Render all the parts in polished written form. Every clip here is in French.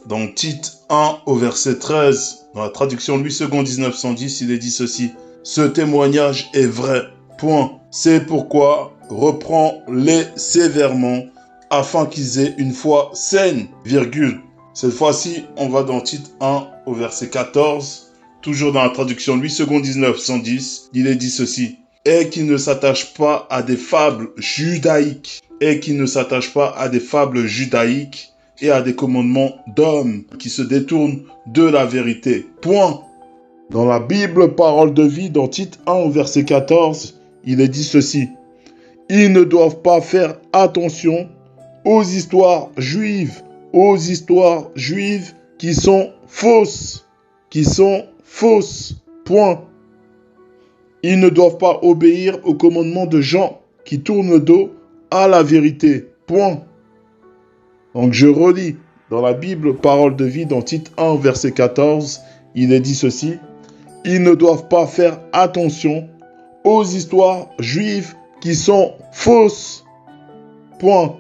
Dans Tite 1 au verset 13, dans la traduction Louis II 1910, il est dit ceci. Ce témoignage est vrai. Point. C'est pourquoi reprends-les sévèrement afin qu'ils aient une foi saine. Virgule. Cette fois-ci, on va dans Tite 1 au verset 14. Toujours dans la traduction Louis II 1910, il est dit ceci. Et qui ne s'attache pas à des fables judaïques. Et qui ne s'attache pas à des fables judaïques et à des commandements d'hommes qui se détournent de la vérité. Point. Dans la Bible, parole de vie, dans Tite 1 au verset 14, il est dit ceci. Ils ne doivent pas faire attention aux histoires juives qui sont fausses. Point. Ils ne doivent pas obéir aux commandements de gens qui tournent le dos à la vérité. Point. Donc je relis dans la Bible, parole de vie, dans Tite 1, verset 14, il est dit ceci. Ils ne doivent pas faire attention aux histoires juives qui sont fausses. Point.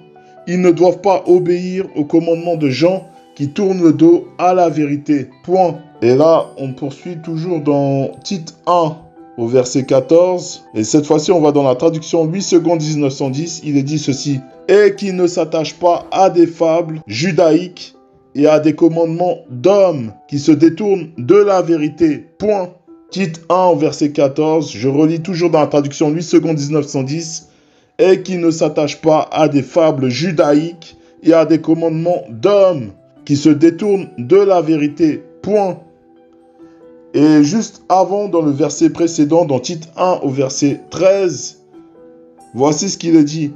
Ils ne doivent pas obéir aux commandements de gens qui tournent le dos à la vérité. Point. Et là, on poursuit toujours dans Tite 1 au verset 14. Et cette fois-ci, on va dans la traduction Louis II 1910. Il est dit ceci. Et qui ne s'attache pas à des fables judaïques et à des commandements d'hommes qui se détournent de la vérité. Point. Tite 1 au verset 14. Je relis toujours dans la traduction Louis II 1910. Et qui ne s'attache pas à des fables judaïques et à des commandements d'hommes qui se détournent de la vérité. Point. Et juste avant, dans le verset précédent, dans Tite 1 au verset 13, voici ce qu'il est dit.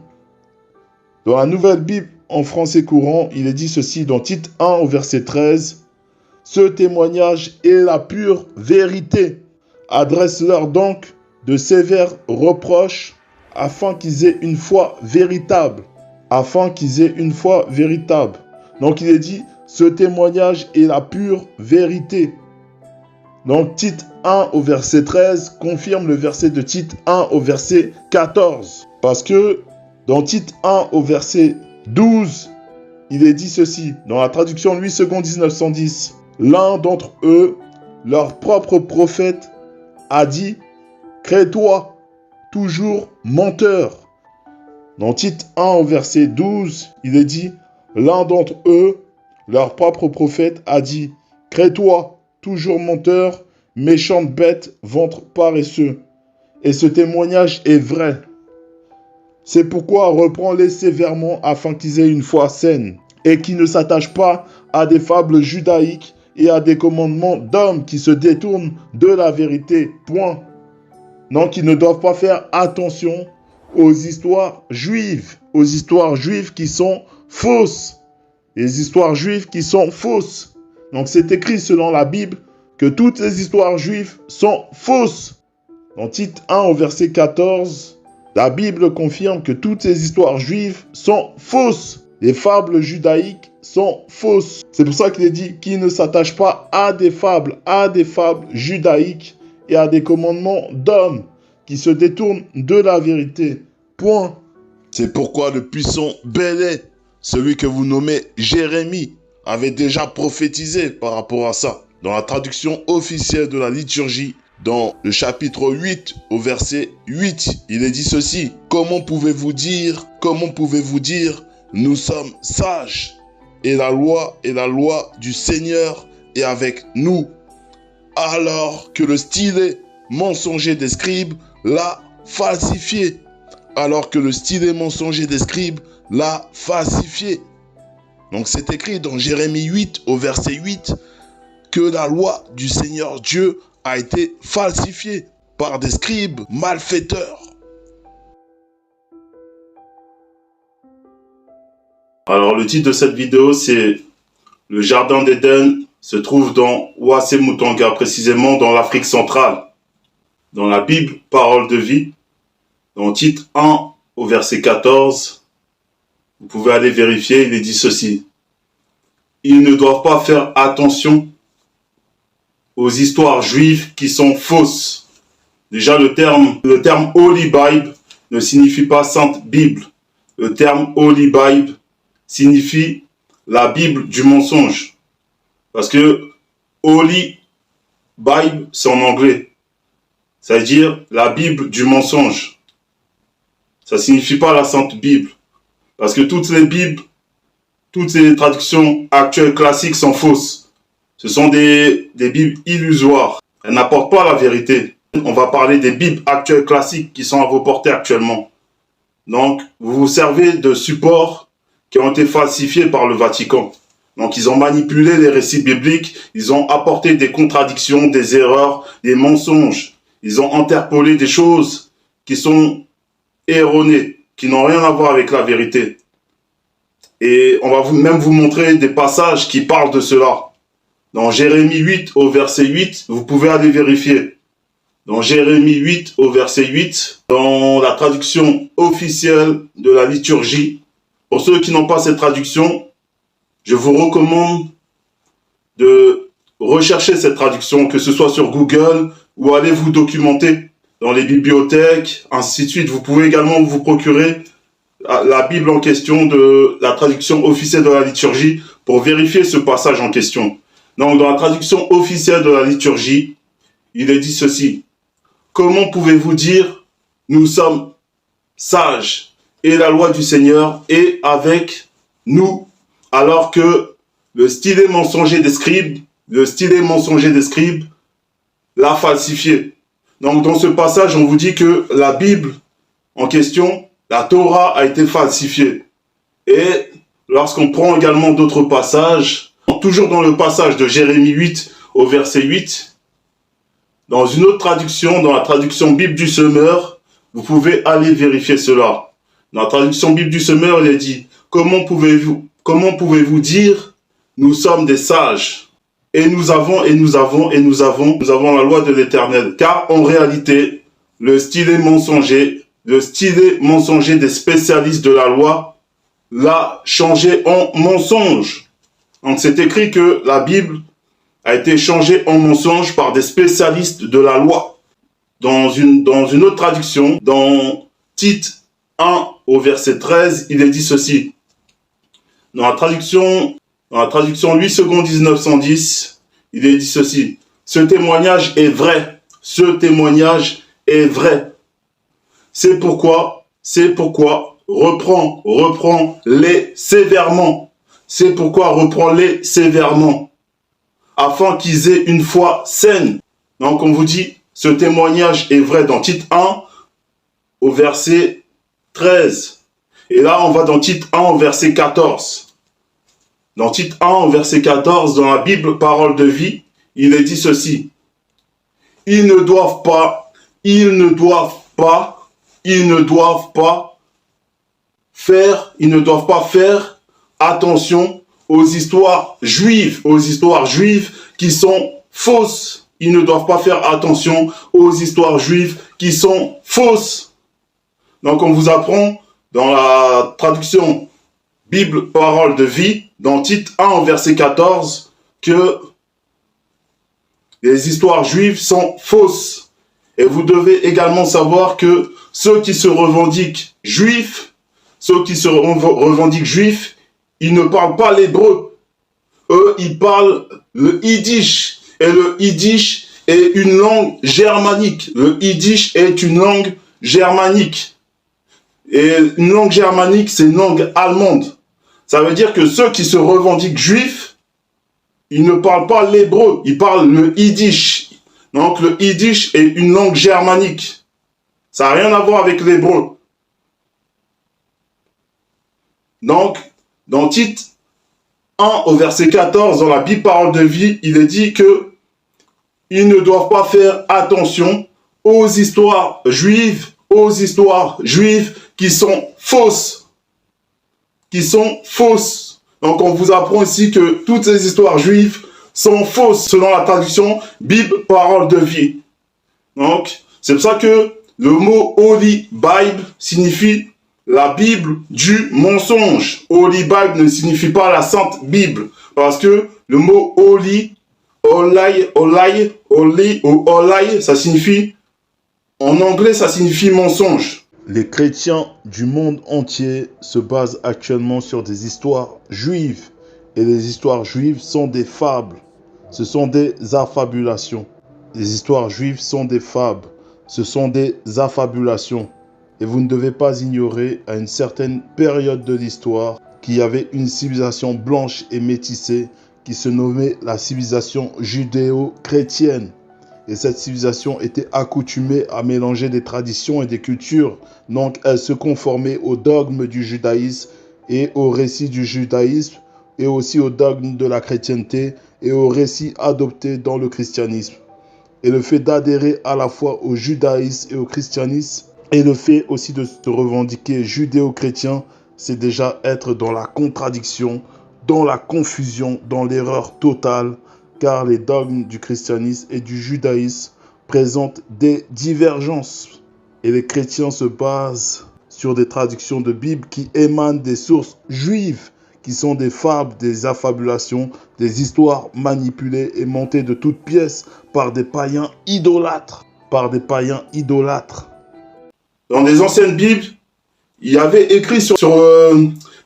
Dans la Nouvelle Bible en français courant, il est dit ceci, dans Tite 1 au verset 13, « Ce témoignage est la pure vérité. Adresse-leur donc de sévères reproches afin qu'ils aient une foi véritable. » Donc il est dit, « Ce témoignage est la pure vérité. » Donc Tite 1 au verset 13 confirme le verset de Tite 1 au verset 14. Parce que dans Tite 1 au verset 12, il est dit ceci, dans la traduction Louis II 1910. L'un d'entre eux, leur propre prophète, a dit « Crée-toi, toujours menteur ». Dans Tite 1 au verset 12, il est dit « L'un d'entre eux, leur propre prophète, a dit « Crée-toi, toujours menteur, méchante bête, ventre paresseux. » Et ce témoignage est vrai. C'est pourquoi reprends-les sévèrement afin qu'ils aient une foi saine et qui ne s'attachent pas à des fables judaïques et à des commandements d'hommes qui se détournent de la vérité. Point. Donc ils ne doivent pas faire attention aux histoires juives qui sont fausses. Les histoires juives qui sont fausses. Donc c'est écrit selon la Bible que toutes les histoires juives sont fausses. Dans Tite 1 au verset 14, la Bible confirme que toutes les histoires juives sont fausses. Les fables judaïques sont fausses. C'est pour ça qu'il est dit qu'il ne s'attache pas à des fables judaïques et à des commandements d'hommes qui se détournent de la vérité. Point. C'est pourquoi le puissant Bélé, celui que vous nommez Jérémie, avait déjà prophétisé par rapport à ça. Dans la traduction officielle de la liturgie, dans le chapitre 8 au verset 8, il est dit ceci. Comment pouvez-vous dire, nous sommes sages et la loi du Seigneur est avec nous, alors que le stylet mensonger des scribes l'a falsifié. Donc c'est écrit dans Jérémie 8 au verset 8 que la loi du Seigneur Dieu a été falsifiée par des scribes malfaiteurs. Alors le titre de cette vidéo c'est « Le jardin d'Éden se trouve dans Ouassé-Moutanga, précisément dans l'Afrique centrale. » Dans la Bible, parole de vie, dans Tite 1 au verset 14, vous pouvez aller vérifier, il est dit ceci. Ils ne doivent pas faire attention aux histoires juives qui sont fausses. Déjà, le terme Holy Bible ne signifie pas Sainte Bible. Le terme Holy Bible signifie la Bible du mensonge. Parce que Holy Bible, c'est en anglais. C'est-à-dire la Bible du mensonge. Ça ne signifie pas la Sainte Bible. Parce que toutes les Bibles, toutes les traductions actuelles classiques sont fausses. Ce sont des Bibles illusoires. Elles n'apportent pas la vérité. On va parler des Bibles actuelles classiques qui sont à vos portées actuellement. Donc, vous vous servez de supports qui ont été falsifiés par le Vatican. Donc, ils ont manipulé les récits bibliques, ils ont apporté des contradictions, des erreurs, des mensonges. Ils ont interpolé des choses qui sont erronées, qui n'ont rien à voir avec la vérité. Et on va même vous montrer des passages qui parlent de cela. Dans Jérémie 8 au verset 8, vous pouvez aller vérifier. Dans Jérémie 8 au verset 8, dans la traduction officielle de la liturgie. Pour ceux qui n'ont pas cette traduction, je vous recommande de rechercher cette traduction, que ce soit sur Google ou allez vous documenter dans les bibliothèques, ainsi de suite. Vous pouvez également vous procurer la Bible en question de la traduction officielle de la liturgie pour vérifier ce passage en question. Donc, dans la traduction officielle de la liturgie, il est dit ceci. Comment pouvez-vous dire, nous sommes sages et la loi du Seigneur est avec nous, alors que le stylet mensonger des scribes, l'a falsifié. Donc, dans ce passage, on vous dit que la Bible en question, la Torah a été falsifiée. Et lorsqu'on prend également d'autres passages, toujours dans le passage de Jérémie 8 au verset 8, dans une autre traduction, dans la traduction Bible du Semeur, vous pouvez aller vérifier cela. Dans la traduction Bible du Semeur, il est dit, comment pouvez-vous dire, nous sommes des sages, et nous avons la loi de l'Éternel. Car en réalité, le stylet mensonger des spécialistes de la loi l'a changé en mensonge. Donc c'est écrit que la Bible a été changée en mensonge par des spécialistes de la loi. Dans une autre traduction, dans Tite 1 au verset 13, il est dit ceci. Dans la traduction 8 secondes 1910, il est dit ceci. Ce témoignage est vrai. Ce témoignage est vrai. C'est pourquoi, reprends-les sévèrement. C'est pourquoi reprends-les sévèrement, afin qu'ils aient une foi saine. Donc on vous dit, ce témoignage est vrai dans Tite 1 au verset 13. Et là, on va dans Tite 1 au verset 14. Dans Tite 1 au verset 14, dans la Bible Parole de vie, il est dit ceci. Ils ne doivent pas faire attention aux histoires juives qui sont fausses. Ils ne doivent pas faire attention aux histoires juives qui sont fausses. Donc on vous apprend dans la traduction Bible Parole de vie, dans Tite 1 verset 14, que les histoires juives sont fausses. Et vous devez également savoir que ceux qui se revendiquent juifs, ils ne parlent pas l'hébreu. Eux, ils parlent le yiddish. Et le yiddish est une langue germanique. Le yiddish est une langue germanique. Et une langue germanique, c'est une langue allemande. Ça veut dire que ceux qui se revendiquent juifs, ils ne parlent pas l'hébreu, ils parlent le yiddish. Donc le yiddish est une langue germanique. Ça n'a rien à voir avec l'hébreu. Donc, dans Tite 1 au verset 14, dans la Bible Parole de vie, il est dit que ils ne doivent pas faire attention aux histoires juives qui sont fausses. Donc on vous apprend ici que toutes ces histoires juives sont fausses selon la traduction Bible Parole de vie. Donc c'est pour ça que le mot Holy Bible signifie la Bible du mensonge. Holy Bible ne signifie pas la Sainte Bible, parce que le mot Holy, ça signifie, en anglais, ça signifie mensonge. Les chrétiens du monde entier se basent actuellement sur des histoires juives. Et les histoires juives sont des fables. Ce sont des affabulations. Les histoires juives sont des fables. Ce sont des affabulations. Et vous ne devez pas ignorer, à une certaine période de l'histoire, qu'il y avait une civilisation blanche et métissée qui se nommait la civilisation judéo-chrétienne. Et cette civilisation était accoutumée à mélanger des traditions et des cultures. Donc elle se conformait aux dogmes du judaïsme et aux récits du judaïsme et aussi aux dogmes de la chrétienté et aux récits adoptés dans le christianisme. Et le fait d'adhérer à la fois au judaïsme et au christianisme et le fait aussi de se revendiquer judéo-chrétien, c'est déjà être dans la contradiction, dans la confusion, dans l'erreur totale, car les dogmes du christianisme et du judaïsme présentent des divergences. Et les chrétiens se basent sur des traductions de Bible qui émanent des sources juives, qui sont des fables, des affabulations, des histoires manipulées et montées de toutes pièces par des païens idolâtres. Dans les anciennes Bibles, il y avait écrit sur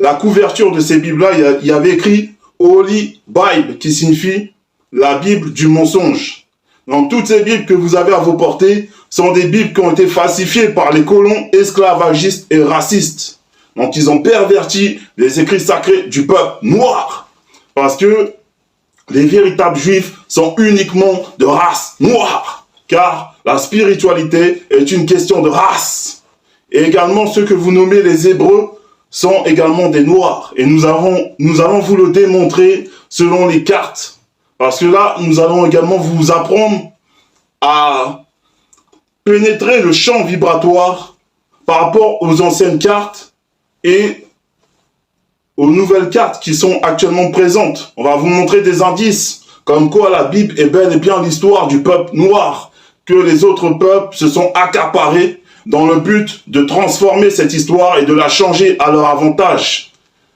la couverture de ces Bibles-là, il y avait écrit Holy Bible, qui signifie la Bible du mensonge. Donc toutes ces Bibles que vous avez à vos portées sont des Bibles qui ont été falsifiées par les colons esclavagistes et racistes. Donc ils ont perverti les écrits sacrés du peuple noir. Parce que les véritables juifs sont uniquement de race noire. Car la spiritualité est une question de race. Et également ceux que vous nommez les Hébreux sont également des noirs. Et nous allons vous le démontrer selon les cartes. Parce que là, nous allons également vous apprendre à pénétrer le champ vibratoire par rapport aux anciennes cartes et aux nouvelles cartes qui sont actuellement présentes. On va vous montrer des indices, comme quoi la Bible est bel et bien l'histoire du peuple noir, que les autres peuples se sont accaparés dans le but de transformer cette histoire et de la changer à leur avantage.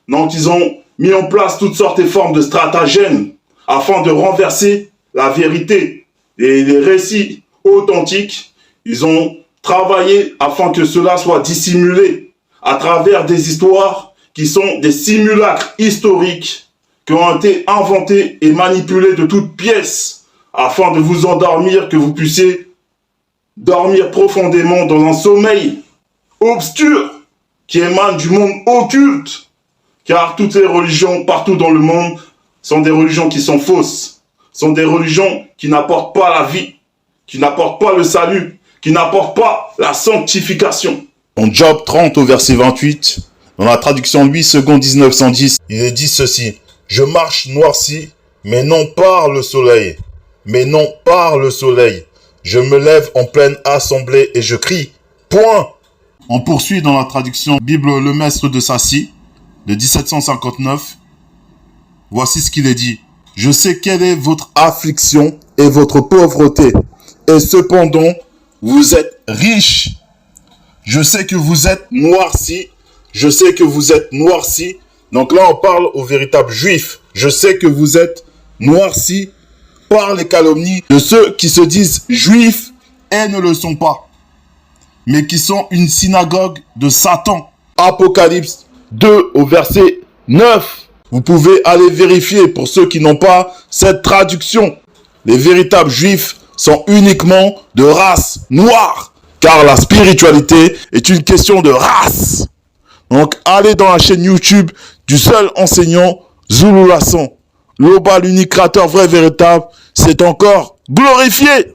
Donc ils ont mis en place toutes sortes et formes de stratagèmes afin de renverser la vérité. Et les récits authentiques, ils ont travaillé afin que cela soit dissimulé à travers des histoires qui sont des simulacres historiques qui ont été inventés et manipulés de toutes pièces afin de vous endormir, que vous puissiez dormir profondément dans un sommeil obscur qui émane du monde occulte. Car toutes les religions partout dans le monde sont des religions qui sont fausses, sont des religions qui n'apportent pas la vie, qui n'apportent pas le salut, qui n'apportent pas la sanctification. En Job 30 au verset 28, dans la traduction 8 secondes 1910, il est dit ceci: je marche noirci, mais non par le soleil, Je me lève en pleine assemblée et je crie, point. On poursuit dans la traduction Bible Le Maistre de Sacy, de 1759. Voici ce qu'il est dit. Je sais quelle est votre affliction et votre pauvreté, et cependant, vous êtes riches. Je sais que vous êtes noircis. Donc là, on parle aux véritables juifs. Je sais que vous êtes noircis par les calomnies de ceux qui se disent juifs et ne le sont pas, mais qui sont une synagogue de Satan. Apocalypse 2 au verset 9. Vous pouvez aller vérifier pour ceux qui n'ont pas cette traduction. Les véritables juifs sont uniquement de race noire, car la spiritualité est une question de race. Donc, allez dans la chaîne YouTube du seul enseignant Zulu Lasson. L'Oba, l'unique créateur vrai véritable, c'est encore glorifié.